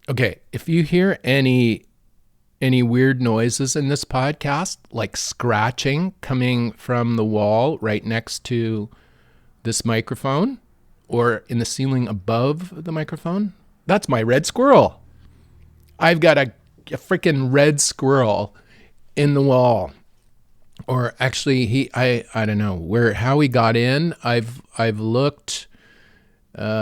Okay, if you hear any weird noises in this podcast, like scratching coming from the wall right next to this microphone or in the ceiling above the microphone, that's my red squirrel. I've got a freaking red squirrel in the wall. Or actually, I don't know how he got in. I've looked.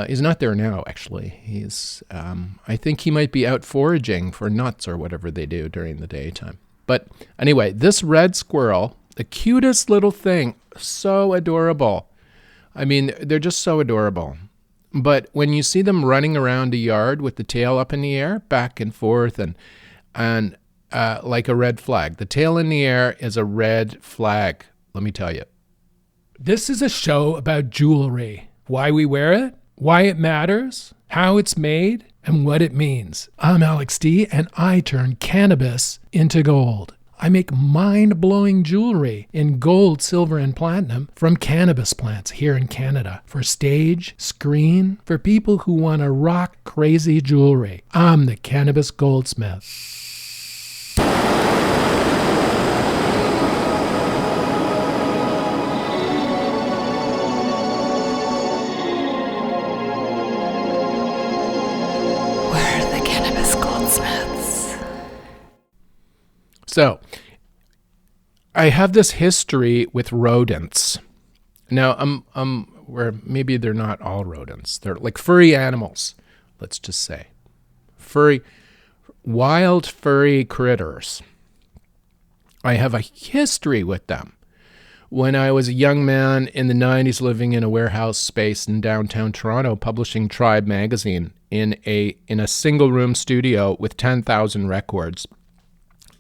He's not there now. Actually, I think he might be out foraging for nuts or whatever they do during the daytime. But anyway, this red squirrel, the cutest little thing, so adorable. I mean, they're just so adorable. But when you see them running around a yard with the tail up in the air, back and forth, and like a red flag. The tail in the air is a red flag, let me tell you. This is a show about jewelry. Why we wear it, why it matters, how it's made, and what it means. I'm Alex D, and I turn cannabis into gold. I make mind-blowing jewelry in gold, silver, and platinum from cannabis plants here in Canada for stage, screen, for people who want to rock crazy jewelry. I'm the Cannabis Goldsmith. So, I have this history with rodents. Now, where maybe they're not all rodents. They're like furry animals, let's just say. Wild furry critters. I have a history with them. When I was a young man in the 90s living in a warehouse space in downtown Toronto, publishing Tribe magazine in a single room studio with 10,000 records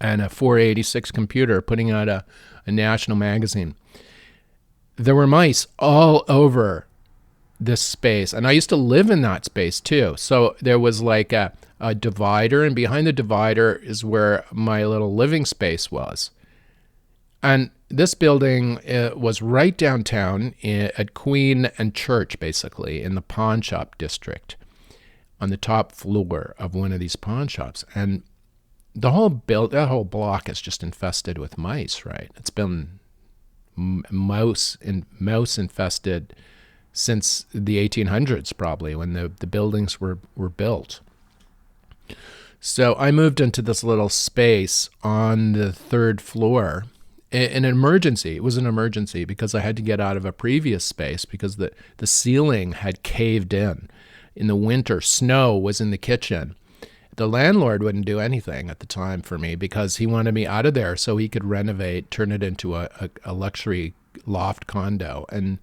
and a 486 computer, putting out a national magazine. There were mice all over this space, and I used to live in that space too. So there was like a divider, and behind the divider is where my little living space was. And this building was right downtown at Queen and Church, basically, in the pawn shop district, on the top floor of one of these pawn shops. And that whole block is just infested with mice, right? It's been mouse infested since the 1800s, probably, when the buildings were built. So I moved into this little space on the third floor in an emergency. It was an emergency because I had to get out of a previous space because the ceiling had caved in. In the winter, snow was in the kitchen. The landlord wouldn't do anything at the time for me because he wanted me out of there so he could renovate, turn it into a luxury loft condo and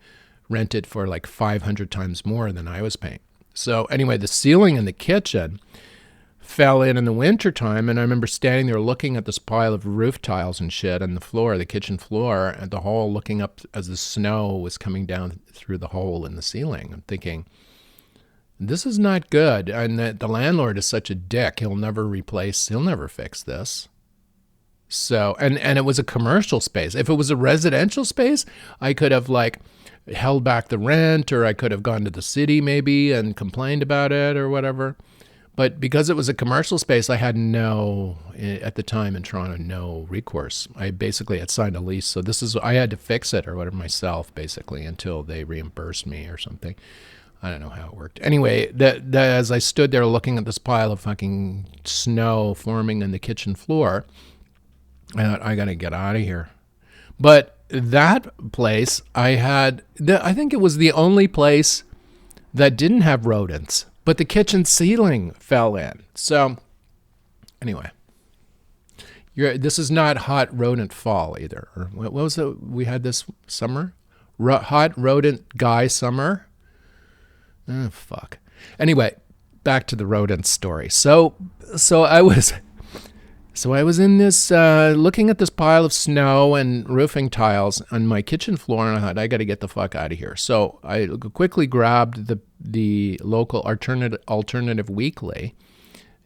rent it for like 500 times more than I was paying. So anyway, the ceiling in the kitchen fell in the wintertime, and I remember standing there looking at this pile of roof tiles and shit on the floor, the kitchen floor, at the hole, looking up as the snow was coming down through the hole in the ceiling. I'm thinking, this is not good. And the landlord is such a dick. He'll never fix this. So, and it was a commercial space. If it was a residential space, I could have like held back the rent, or I could have gone to the city maybe and complained about it or whatever. But because it was a commercial space, I had at the time in Toronto, no recourse. I basically had signed a lease. So I had to fix it or whatever myself, basically, until they reimbursed me or something. I don't know how it worked. Anyway, as I stood there looking at this pile of fucking snow forming in the kitchen floor, I thought, I got to get out of here. But that place, I think it was the only place that didn't have rodents, but the kitchen ceiling fell in. So anyway, this is not hot rodent fall either. Or what was it we had this summer? Hot rodent guy summer? Oh, fuck. Anyway, back to the rodent story. So I was in this, looking at this pile of snow and roofing tiles on my kitchen floor, and I thought, I got to get the fuck out of here. So I quickly grabbed the local alternative weekly,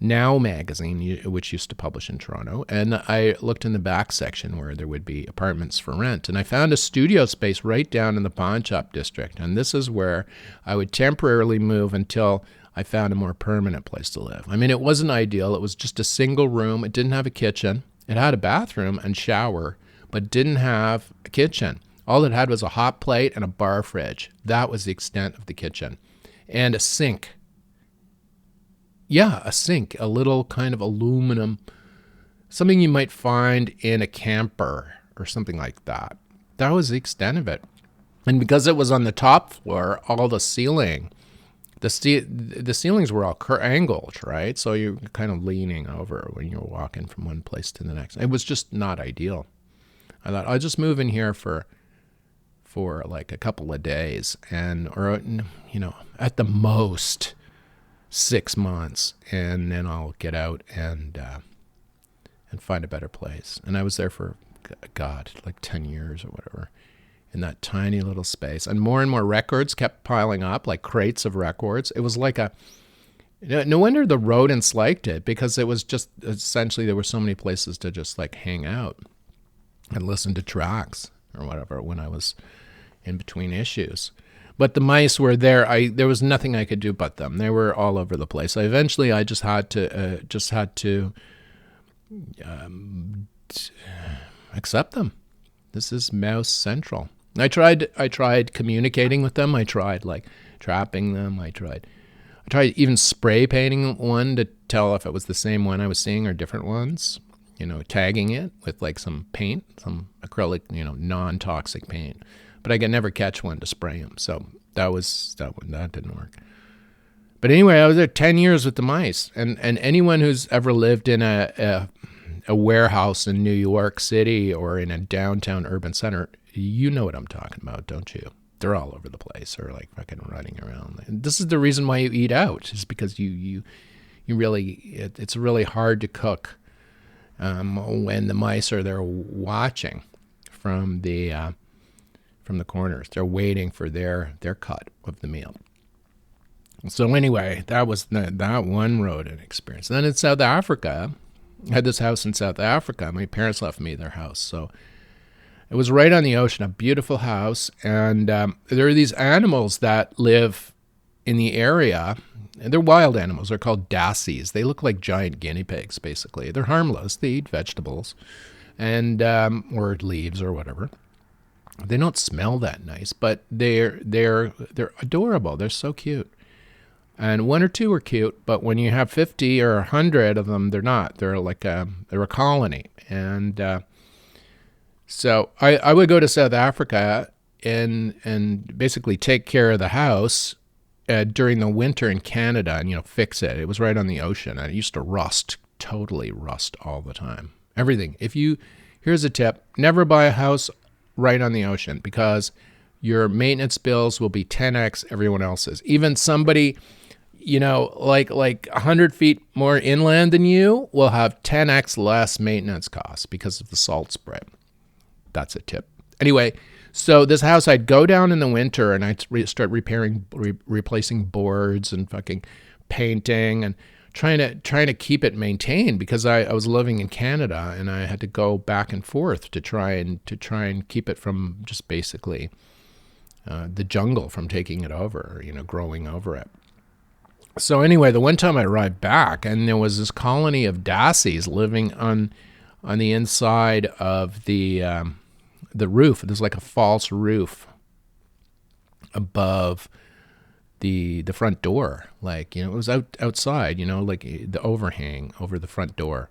Now magazine, which used to publish in Toronto, and I looked in the back section where there would be apartments for rent, and I found a studio space right down in the pawn shop district, and this is where I would temporarily move until I found a more permanent place to live. I mean, it wasn't ideal. It was just a single room. It didn't have a kitchen. It had a bathroom and shower, but didn't have a kitchen. All it had was a hot plate and a bar fridge. That was the extent of the kitchen. And a sink. Yeah, a sink, a little kind of aluminum, something you might find in a camper or something like that. That was the extent of it. And because it was on the top floor, all the ceiling, the ceilings were all angled, right? So you're kind of leaning over when you're walking from one place to the next. It was just not ideal. I thought, I'll just move in here for like a couple of days or at the most 6 months, and then I'll get out and find a better place. And I was there for, God, like 10 years or whatever, in that tiny little space. And more records kept piling up, like crates of records. It was like no wonder the rodents liked it, because it was just essentially there were so many places to just like hang out and listen to tracks or whatever when I was in between issues. But the mice were there. There was nothing I could do but them. They were all over the place. Eventually, I just had to accept them. This is mouse central. I tried communicating with them. I tried like trapping them. I tried even spray painting one to tell if it was the same one I was seeing or different ones. Tagging it with like some paint, some acrylic, non-toxic paint. But I could never catch one to spray them. So that didn't work. But anyway, I was there 10 years with the mice. And anyone who's ever lived in a warehouse in New York City or in a downtown urban center, you know what I'm talking about, don't you? They're all over the place, or like fucking running around. And this is the reason why you eat out, is because you really, it's really hard to cook when the mice are there watching from the corners. They're waiting for their cut of the meal. So anyway, that was that one rodent experience. And then in South Africa, I had this house in South Africa. My parents left me their house. So it was right on the ocean, a beautiful house. And there are these animals that live in the area. And they're wild animals. They're called dassies. They look like giant guinea pigs, basically. They're harmless. They eat vegetables and or leaves or whatever. They don't smell that nice, but they're adorable. They're so cute. And one or two are cute, but when you have 50 or 100 of them, they're not. They're a colony. And so I would go to South Africa and basically take care of the house during the winter in Canada and, fix it. It was right on the ocean, and it used to totally rust all the time. Everything. Here's a tip: never buy a house right on the ocean, because your maintenance bills will be 10x everyone else's. Even somebody, like 100 feet more inland than you will have 10x less maintenance costs because of the salt spray. That's a tip. Anyway, so this house, I'd go down in the winter and I'd start replacing boards and fucking painting and trying to keep it maintained, because I was living in Canada and I had to go back and forth to try and keep it from just basically the jungle from taking it over, growing over it. So anyway, the one time I arrived back, and there was this colony of dassies living on the inside of the roof. There's like a false roof above the front door, it was outside, like the overhang over the front door.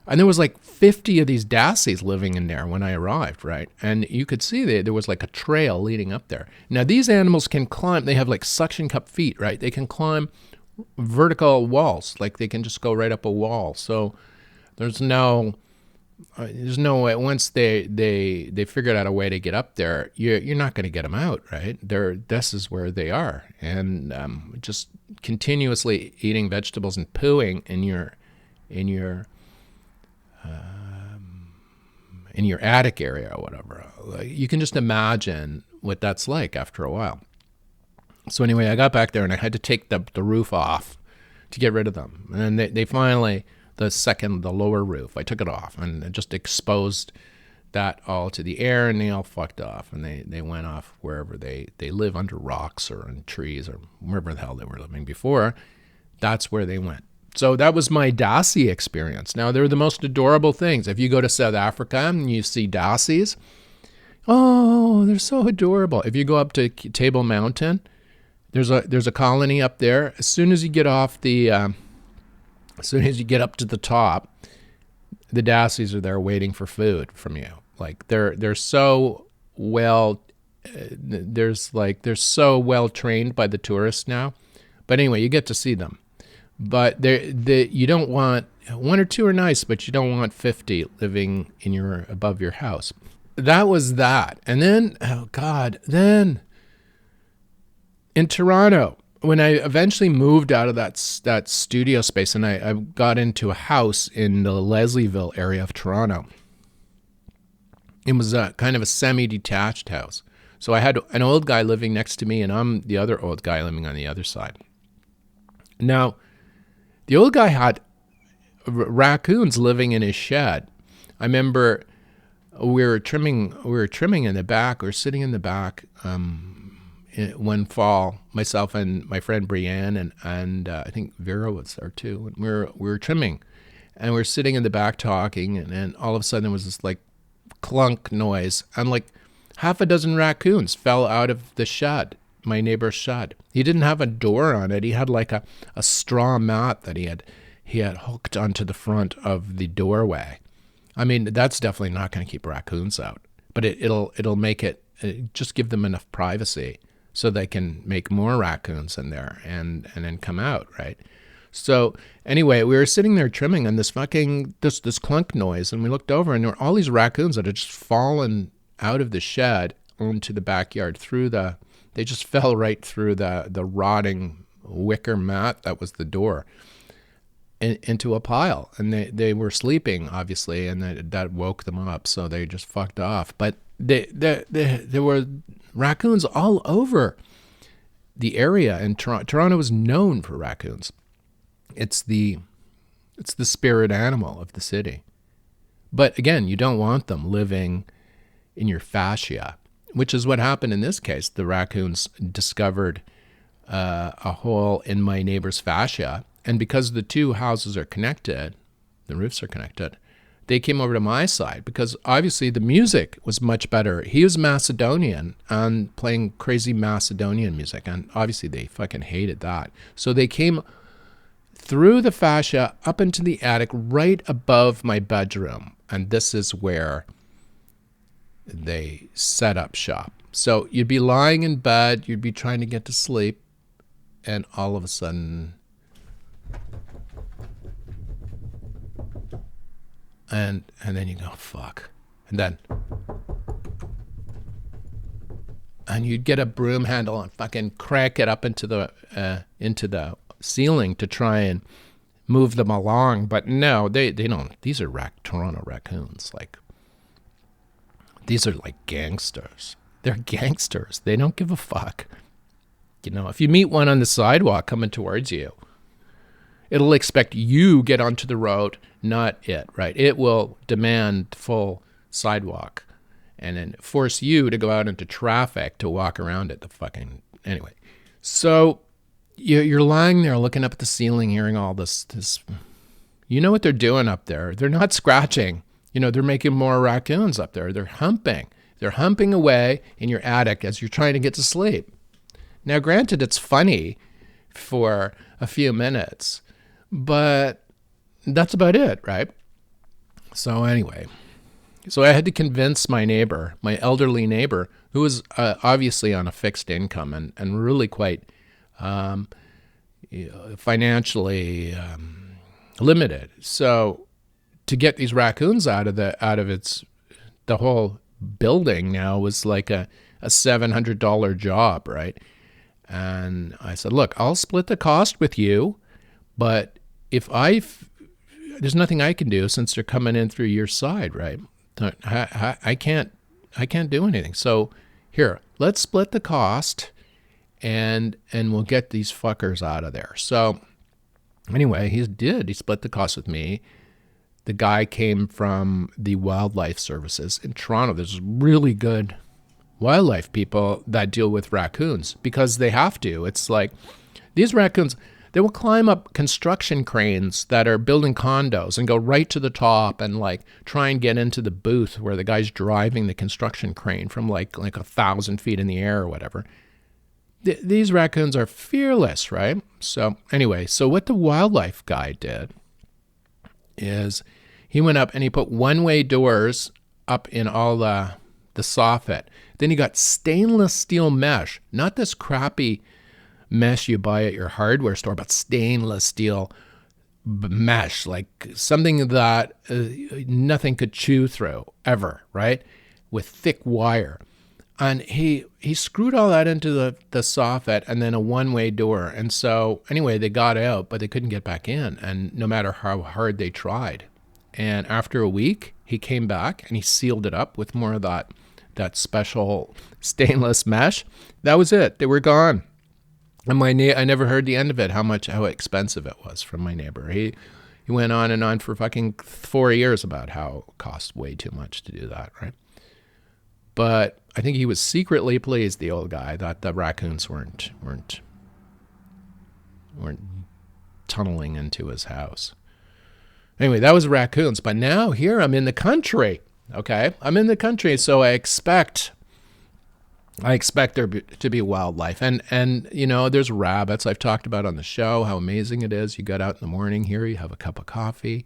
And there was like 50 of these dassies living in there when I arrived, right? And you could see there was like a trail leading up there. Now these animals can climb. They have like suction cup feet, right? They can climb vertical walls. Like they can just go right up a wall. So there's no way. Once they figured out a way to get up there, you're not going to get them out, right? This is where they are, and just continuously eating vegetables and pooing in your attic area or whatever. You can just imagine what that's like after a while. So anyway, I got back there and I had to take the roof off to get rid of them, and they finally. The lower roof, I took it off and just exposed that all to the air, and they all fucked off, and they went off wherever they live, under rocks or in trees or wherever the hell they were living before. That's where they went. So that was my Dassy experience. Now, they're the most adorable things. If you go to South Africa and you see Dassies, oh, they're so adorable. If you go up to Table Mountain, there's a colony up there. As soon as you get up to the top, the Dassies are there waiting for food from you. Like they're so well, they're so well trained by the tourists now. But anyway, you get to see them. But you don't want, one or two are nice, but you don't want 50 living above your house. That was that. And then, oh God, then in Toronto, when I eventually moved out of that studio space and I got into a house in the Leslieville area of Toronto, it was a kind of a semi-detached house. So I had an old guy living next to me and I'm the other old guy living on the other side. Now, the old guy had raccoons living in his shed. I remember we were trimming in the back, or sitting in the back one fall, myself and my friend Brianne and I think Vera was there too. And we were trimming, and we were sitting in the back talking, and then all of a sudden there was this like clunk noise, and like half a dozen raccoons fell out of the shed. My neighbor's shed. He didn't have a door on it. He had like a straw mat that he had hooked onto the front of the doorway. I mean, that's definitely not going to keep raccoons out, but it'll make it just give them enough privacy so they can make more raccoons in there and then come out, right? So anyway, we were sitting there trimming and this clunk noise, and we looked over and there were all these raccoons that had just fallen out of the shed onto the backyard they just fell right through the rotting wicker mat that was the door into a pile. And they were sleeping, obviously, and that woke them up, so they just fucked off. But there were raccoons all over the area, and Toronto is known for raccoons. It's the spirit animal of the city. But again, you don't want them living in your fascia, which is what happened in this case. The raccoons discovered a hole in my neighbor's fascia, and because the two houses are connected, the roofs are connected, they came over to my side because obviously the music was much better. He was Macedonian and playing crazy Macedonian music, and obviously they fucking hated that. So they came through the fascia up into the attic right above my bedroom, and this is where they set up shop. So you'd be lying in bed, you'd be trying to get to sleep, and all of a sudden, and then you go, fuck. And you'd get a broom handle and fucking crank it up into the ceiling to try and move them along. But no, they don't. These are Toronto raccoons. Like, these are like gangsters. They're gangsters. They don't give a fuck. You know, if you meet one on the sidewalk coming towards you, it'll expect you get onto the road, not it, right? It will demand full sidewalk and then force you to go out into traffic to walk around it. Anyway. So you're lying there looking up at the ceiling, hearing all this. You know what they're doing up there. They're not scratching. You know, they're making more raccoons up there. They're humping. They're humping away in your attic as you're trying to get to sleep. Now, granted, it's funny for a few minutes, but that's about it, right? So anyway, I had to convince my neighbor, my elderly neighbor, who was obviously on a fixed income and really quite financially limited. So to get these raccoons out of the whole building now was like a $700 job, right? And I said, look, I'll split the cost with you, but there's nothing I can do since they're coming in through your side, right? I can't do anything. So here, let's split the cost and we'll get these fuckers out of there. So anyway, he split the cost with me. The guy came from the wildlife services in Toronto. There's really good wildlife people that deal with raccoons because they have to. It's like these raccoons, They will climb up construction cranes that are building condos and go right to the top and like try and get into the booth where the guy's driving the construction crane from like 1,000 feet in the air or whatever. These raccoons are fearless, right? So anyway, so what the wildlife guy did is he went up and he put one-way doors up in all the soffit. Then he got stainless steel mesh, not this crappy mesh you buy at your hardware store, but stainless steel mesh, like something that nothing could chew through ever, right? With thick wire. And he screwed all that into the soffit and then a one-way door. And so anyway, they got out, but they couldn't get back in. And no matter how hard they tried. And after a week, he came back and he sealed it up with more of that special stainless mesh. That was it. They were gone. And I never heard the end of it, how expensive it was from my neighbor. He went on and on for fucking 4 years about how it cost way too much to do that, right? But I think he was secretly pleased, the old guy, that the raccoons weren't tunneling into his house. Anyway, that was raccoons. But now here I'm in the country. Okay, I'm in the country, so I expect there to be wildlife, and you know, there's rabbits. I've talked about on the show how amazing it is. You get out in the morning here, you have a cup of coffee,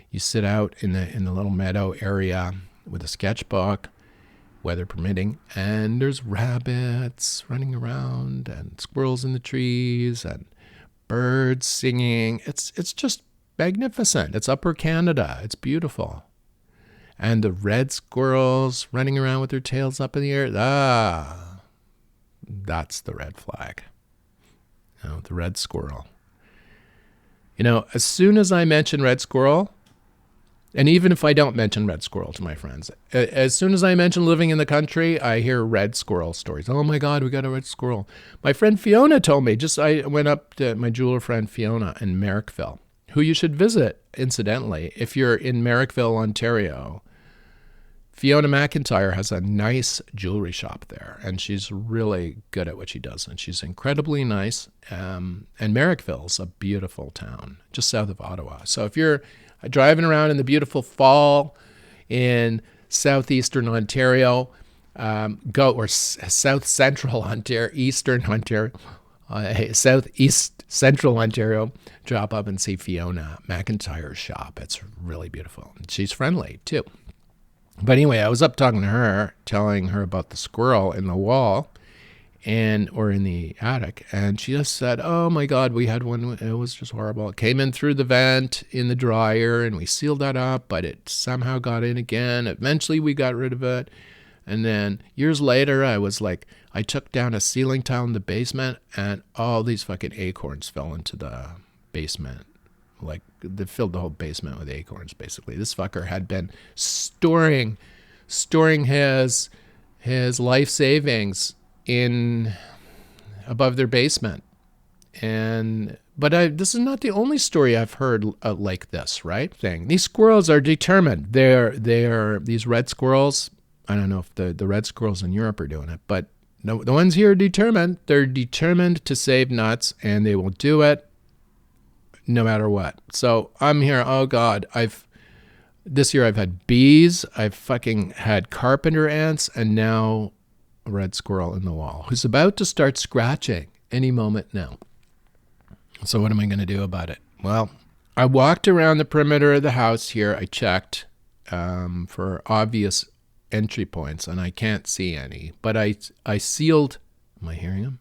you sit out in the little meadow area with a sketchbook, weather permitting, and there's rabbits running around and squirrels in the trees and birds singing. It's just magnificent. It's Upper Canada. It's beautiful. And the red squirrels running around with their tails up in the air. That's the red flag. You know, the red squirrel. You know, as soon as I mention red squirrel, and even if I don't mention red squirrel to my friends, as soon as I mention living in the country, I hear red squirrel stories. Oh my God, we got a red squirrel. My friend Fiona told me, I went up to my jeweler friend Fiona in Merrickville, who you should visit, incidentally, if you're in Merrickville, Ontario. Fiona McIntyre has a nice jewelry shop there, and she's really good at what she does, and she's incredibly nice. And Merrickville's a beautiful town, just south of Ottawa. So if you're driving around in the beautiful fall in southeastern Ontario, south central Ontario, eastern Ontario, southeast central Ontario, drop up and see Fiona McIntyre's shop. It's really beautiful. She's friendly too. But anyway, I was up talking to her, telling her about the squirrel in the wall or in the attic. And she just said, oh my God, we had one. It was just horrible. It came in through the vent in the dryer and we sealed that up, but it somehow got in again. Eventually we got rid of it. And then years later, I took down a ceiling tile in the basement and all these fucking acorns fell into the basement. Like, they filled the whole basement with acorns, basically. This fucker had been storing his life savings above their basement. But this is not the only story I've heard like this, right? These squirrels are determined. They're these red squirrels. I don't know if the red squirrels in Europe are doing it, but the ones here are determined. They're determined to save nuts, and they will do it no matter what. So I'm here. Oh God, this year I've had bees. I've fucking had carpenter ants, and now a red squirrel in the wall who's about to start scratching any moment now. So what am I going to do about it? Well, I walked around the perimeter of the house here. I checked for obvious entry points, and I can't see any. But I sealed. Am I hearing them?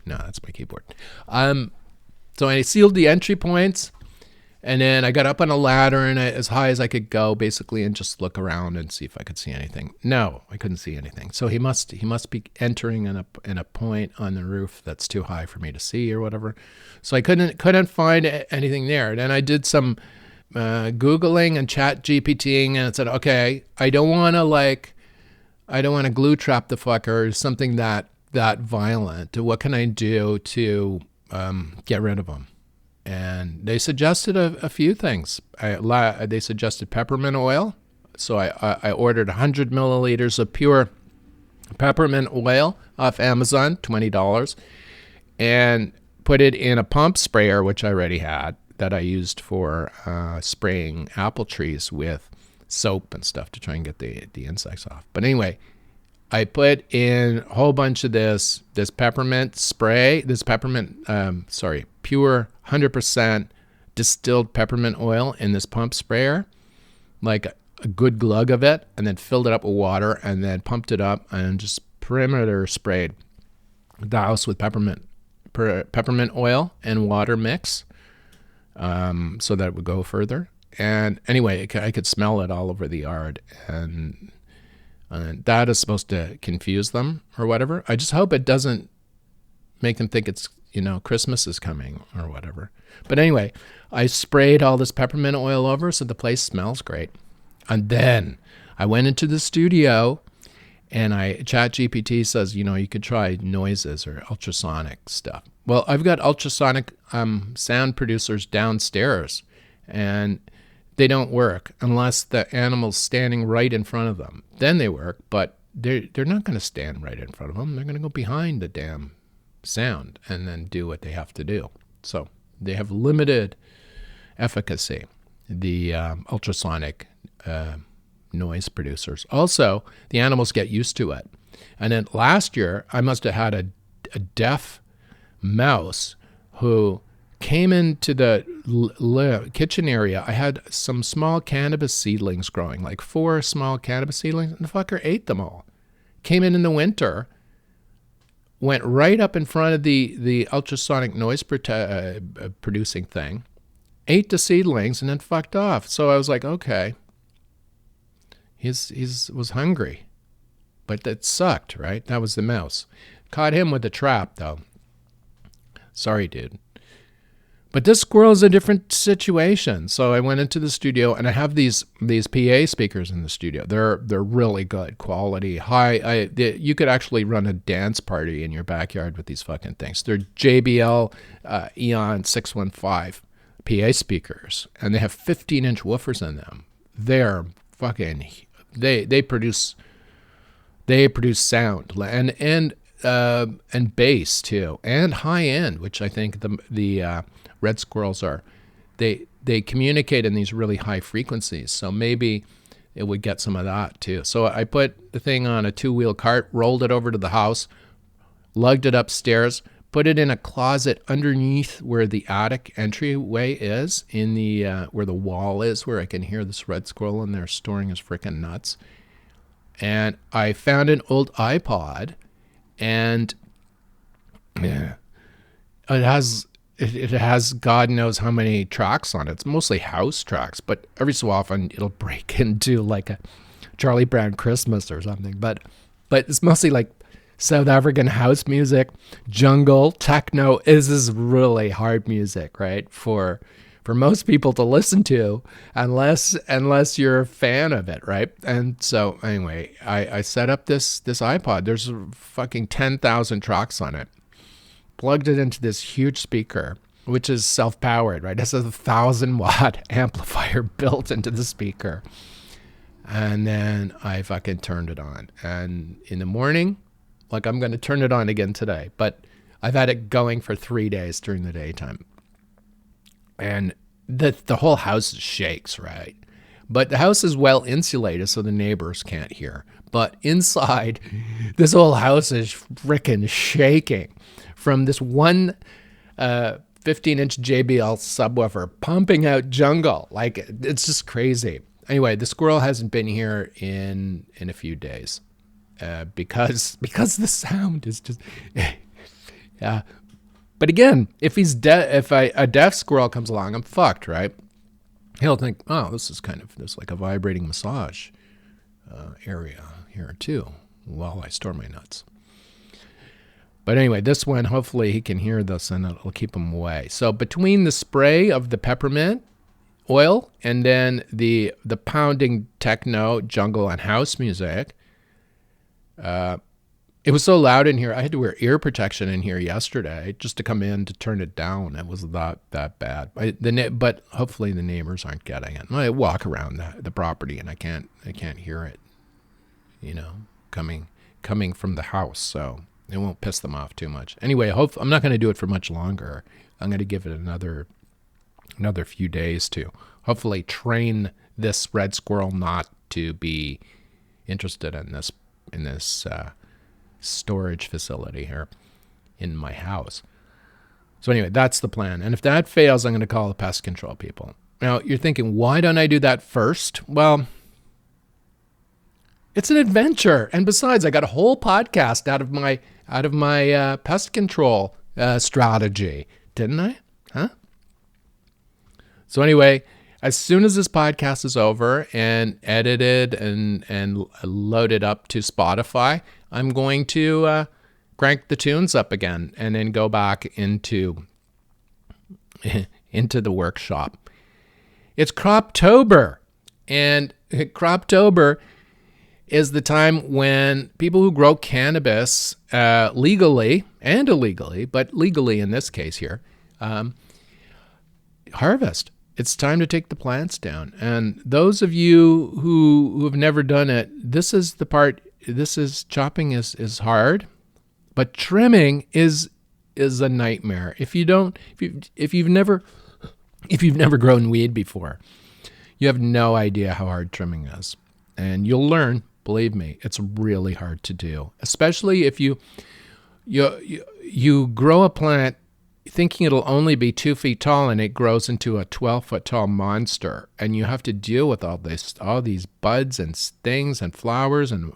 No, that's my keyboard. So I sealed the entry points, and then I got up on a ladder and as high as I could go, basically, and just look around and see if I could see anything. No, I couldn't see anything. So he must be entering in a point on the roof that's too high for me to see or whatever. So I couldn't find anything there. Then I did some Googling and chat GPTing, and it said, okay, I don't want to glue trap the fucker or something that violent. What can I do to get rid of them? And they suggested a few things. They suggested peppermint oil. So I ordered 100 milliliters of pure peppermint oil off Amazon, $20, and put it in a pump sprayer, which I already had, that I used for spraying apple trees with soap and stuff to try and get the insects off. But anyway, I put in a whole bunch of this peppermint spray, pure 100% distilled peppermint oil in this pump sprayer, like a good glug of it, and then filled it up with water and then pumped it up and just perimeter sprayed the house with peppermint oil and water mix, so that it would go further. And anyway, I could smell it all over the yard, and that is supposed to confuse them or whatever. I just hope it doesn't make them think it's, Christmas is coming or whatever. But anyway, I sprayed all this peppermint oil over so the place smells great. And then I went into the studio, and ChatGPT says, you could try noises or ultrasonic stuff. Well, I've got ultrasonic sound producers downstairs, and they don't work unless the animal's standing right in front of them. Then they work, but they're not going to stand right in front of them. They're going to go behind the damn sound and then do what they have to do. So they have limited efficacy, the ultrasonic noise producers. Also, the animals get used to it. And then last year, I must have had a deaf mouse who came into the kitchen area. I had some small cannabis seedlings growing, like 4 small cannabis seedlings, and the fucker ate them all. Came in the winter, went right up in front of the ultrasonic noise producing thing, ate the seedlings, and then fucked off. So I was like, okay, he was hungry, but that sucked, right? That was the mouse. Caught him with a trap, though. Sorry, dude. But this squirrel is a different situation. So I went into the studio, and I have these PA speakers in the studio. They're really good quality, high. You could actually run a dance party in your backyard with these fucking things. They're JBL Eon 615 PA speakers, and they have 15-inch woofers in them. They're fucking. They produce sound and bass too, and high end, which I think the red squirrels are. They communicate in these really high frequencies, so maybe it would get some of that too. So I put the thing on a 2-wheel cart, rolled it over to the house, lugged it upstairs, put it in a closet underneath where the attic entryway is, in the where the wall is, where I can hear this red squirrel in there storing his freaking nuts. And I found an old iPod, and it has God knows how many tracks on it. It's mostly house tracks, but every so often it'll break into like a Charlie Brown Christmas or something. But it's mostly like South African house music, jungle, techno. This is really hard music, right? For most people to listen to, unless you're a fan of it, right? And so anyway, I set up this iPod. There's fucking 10,000 tracks on it. Plugged it into this huge speaker, which is self-powered, right? It has a 1,000-watt amplifier built into the speaker. And then I fucking turned it on. And in the morning, like, I'm going to turn it on again today, but I've had it going for 3 days during the daytime. And the whole house shakes, right? But the house is well insulated, so the neighbors can't hear. But inside, this whole house is frickin' shaking from this one 15-inch JBL subwoofer pumping out jungle. Like, it's just crazy. Anyway, the squirrel hasn't been here in a few days because the sound is just... yeah. But again, if a deaf squirrel comes along, I'm fucked, right? He'll think, oh, there's like a vibrating massage area here too, while I store my nuts. But anyway, this one, hopefully he can hear this and it'll keep him away. So between the spray of the peppermint oil and then the pounding techno, jungle, and house music, it was so loud in here, I had to wear ear protection in here yesterday just to come in to turn it down. It was that bad. But hopefully the neighbors aren't getting it. I walk around the property and I can't hear it, coming from the house. So It won't piss them off too much. Anyway, I'm not going to do it for much longer. I'm going to give it another few days to hopefully train this red squirrel not to be interested in this storage facility here in my house. So anyway, that's the plan. And if that fails, I'm going to call the pest control people. Now, you're thinking, why don't I do that first? Well, it's an adventure. And besides, I got a whole podcast out of my pest control strategy, didn't I? Huh? So anyway, as soon as this podcast is over and edited and loaded up to Spotify, I'm going to crank the tunes up again and then go back into the workshop. It's Croptober, and Croptober is the time when people who grow cannabis legally and illegally, but legally in this case here, harvest. It's time to take the plants down. And those of you who have never done it, this is the part. Chopping is hard, but trimming is a nightmare. If you've never grown weed before, you have no idea how hard trimming is, and you'll learn. Believe me, it's really hard to do, especially if you grow a plant thinking it'll only be 2 feet tall and it grows into a 12-foot tall monster, and you have to deal with all these buds and things and flowers, and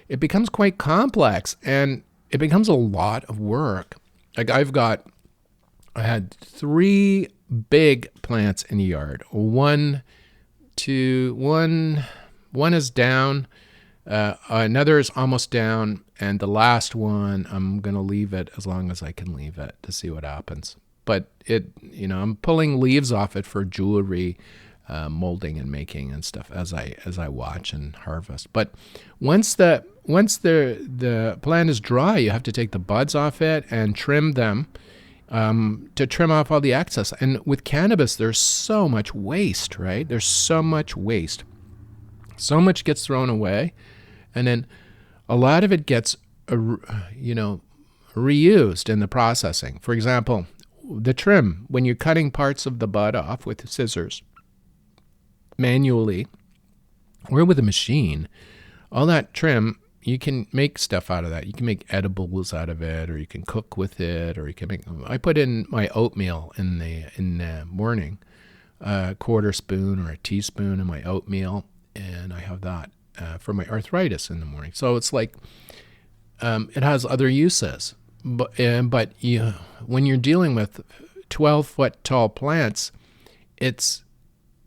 it becomes quite complex and it becomes a lot of work. Like I had 3 big plants in the yard. One is down, another is almost down, and the last one, I'm going to leave it as long as I can leave it to see what happens. But I'm pulling leaves off it for jewelry, molding and making and stuff as I watch and harvest. But once the plant is dry, you have to take the buds off it and trim them to trim off all the excess. And with cannabis, there's so much waste, right? There's so much waste. So much gets thrown away, and then a lot of it gets, reused in the processing. For example, the trim, when you're cutting parts of the bud off with scissors, manually, or with a machine, all that trim, you can make stuff out of that. You can make edibles out of it, or you can cook with it, or you can make. I put in my oatmeal in the morning, a quarter spoon or a teaspoon in my oatmeal, and I have that for my arthritis in the morning. So it's like it has other uses, but when you're dealing with 12-foot tall plants, it's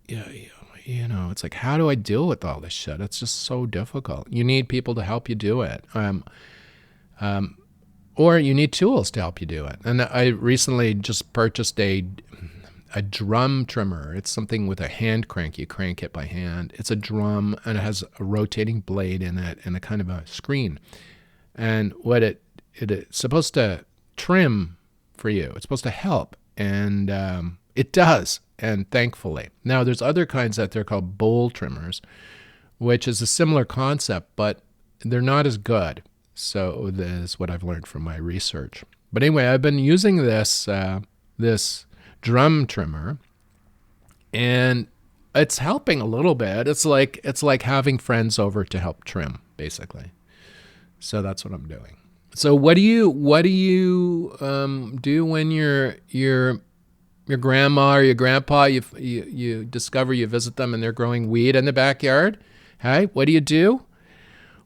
it's like, how do I deal with all this shit? It's just so difficult. You need people to help you do it, or you need tools to help you do it. And I recently just purchased a drum trimmer. It's something with a hand crank. You crank it by hand. It's a drum, and it has a rotating blade in it and a kind of a screen. And what it's supposed to trim for you. It's supposed to help, and it does. And thankfully, now there's other kinds out there called bowl trimmers, which is a similar concept, but they're not as good. So this is what I've learned from my research. But anyway, I've been using this drum trimmer, and it's helping a little bit. It's like having friends over to help trim, basically. So that's what I'm doing. So what do you do when your grandma or your grandpa, you discover, you visit them and they're growing weed in the backyard? Hey, what do you do?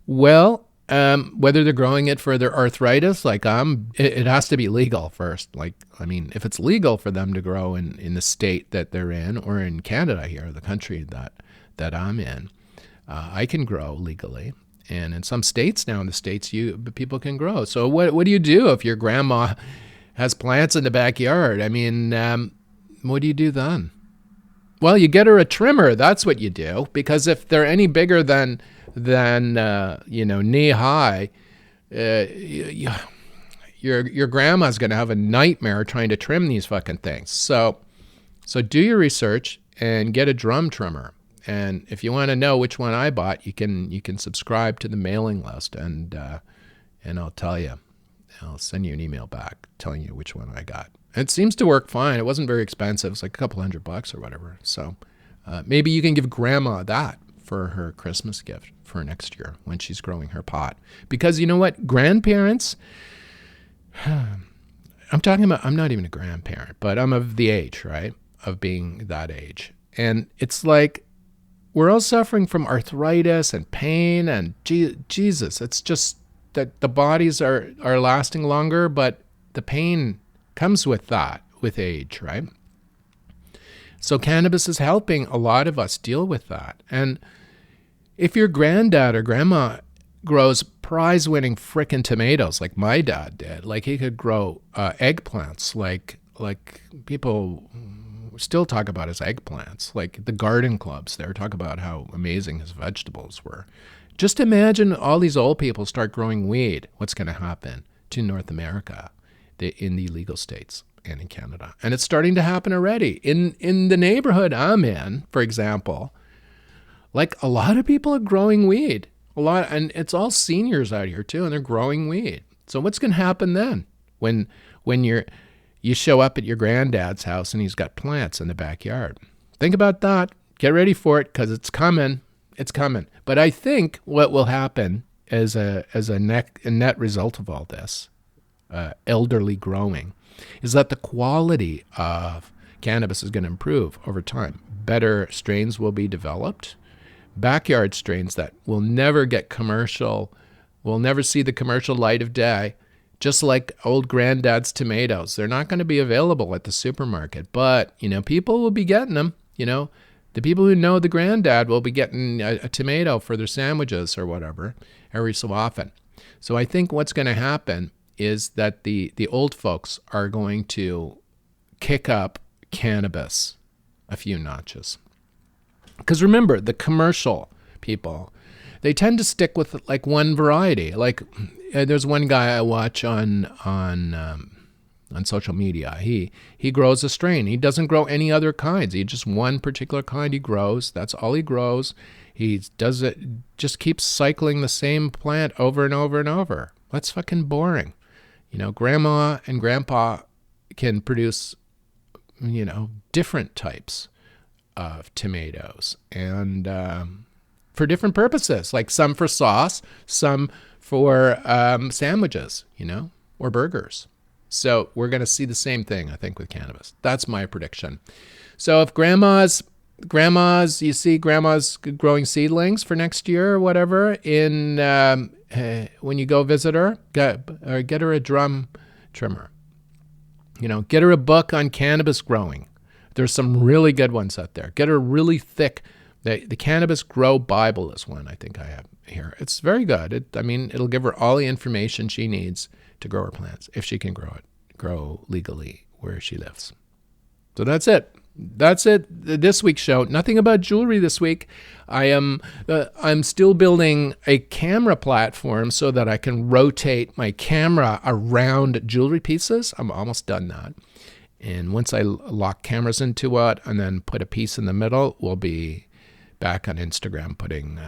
Well, whether they're growing it for their arthritis, it has to be legal first. If it's legal for them to grow in the state that they're in, or in Canada here, the country that I'm in, I can grow legally. And in some states now, in the States, people can grow. So what do you do if your grandma has plants in the backyard? What do you do then? Well, you get her a trimmer. That's what you do, because if they're any bigger than knee high, your grandma's going to have a nightmare trying to trim these fucking things. So do your research and get a drum trimmer. And if you want to know which one I bought, you can subscribe to the mailing list, and I'll tell you. I'll send you an email back telling you which one I got. It seems to work fine. It wasn't very expensive. It's like a couple $100 or whatever. So maybe you can give Grandma that for her Christmas gift for next year when she's growing her pot. Because you know what? Grandparents, I'm not even a grandparent, but I'm of the age, right? Of being that age. And it's like we're all suffering from arthritis and pain and Jesus. It's just that the bodies are lasting longer, but the pain comes with that, with age, right? So cannabis is helping a lot of us deal with that. And if your granddad or grandma grows prize-winning frickin' tomatoes like my dad did, like he could grow eggplants, like people still talk about his eggplants, like the garden clubs there talk about how amazing his vegetables were. Just imagine all these old people start growing weed. What's going to happen to North America in the legal states and in Canada? And it's starting to happen already. In the neighborhood I'm in, for example, like a lot of people are growing weed. And it's all seniors out here too, and they're growing weed. So what's going to happen then when you show up at your granddad's house and he's got plants in the backyard? Think about that. Get ready for it because it's coming. It's coming. But I think what will happen as a net result of all this, elderly growing, is that the quality of cannabis is going to improve over time. Better strains will be developed. Backyard strains that will never get commercial, will never see the commercial light of day, just like old granddad's tomatoes. They're not going to be available at the supermarket, but, people will be getting them. The people who know the granddad will be getting a tomato for their sandwiches or whatever every so often. So I think what's going to happen is that the old folks are going to kick up cannabis a few notches. Because remember, the commercial people, they tend to stick with like one variety. Like there's one guy I watch on social media. He grows a strain. He doesn't grow any other kinds. He just one particular kind he grows. That's all he grows. He does it, just keeps cycling the same plant over and over and over. That's fucking boring. Grandma and grandpa can produce, different types of tomatoes and for different purposes, like some for sauce, some for sandwiches, or burgers. So we're going to see the same thing, I think, with cannabis. That's my prediction. So if grandma's, you see grandma's growing seedlings for next year or whatever, when you go visit her, get her a drum trimmer. Get her a book on cannabis growing. There's some really good ones out there. Get her really thick. The Cannabis Grow Bible is one I think I have here. It's very good. It'll give her all the information she needs to grow her plants, if she can grow legally where she lives. So that's it. That's it. This week's show. Nothing about jewelry this week. I'm still building a camera platform so that I can rotate my camera around jewelry pieces. I'm almost done that. And once I lock cameras into it and then put a piece in the middle, we'll be back on Instagram putting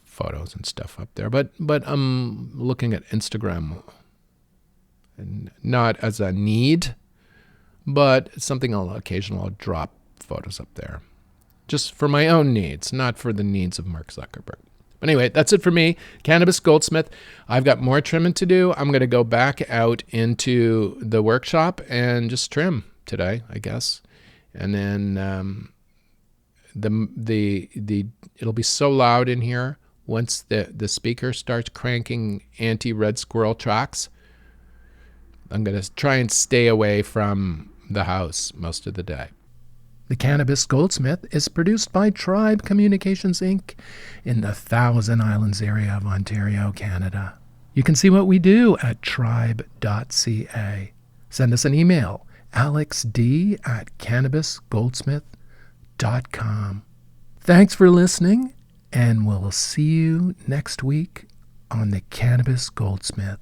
photos and stuff up there. But I'm looking at Instagram not as a need, but something I'll drop photos up there. Just for my own needs, not for the needs of Mark Zuckerberg. Anyway, that's it for me. Cannabis Goldsmith. I've got more trimming to do. I'm going to go back out into the workshop and just trim today, I guess. And then it'll be so loud in here once the speaker starts cranking anti-red squirrel tracks. I'm going to try and stay away from the house most of the day. The Cannabis Goldsmith is produced by Tribe Communications, Inc. in the Thousand Islands area of Ontario, Canada. You can see what we do at tribe.ca. Send us an email, alexd@cannabisgoldsmith.com. Thanks for listening, and we'll see you next week on the Cannabis Goldsmith.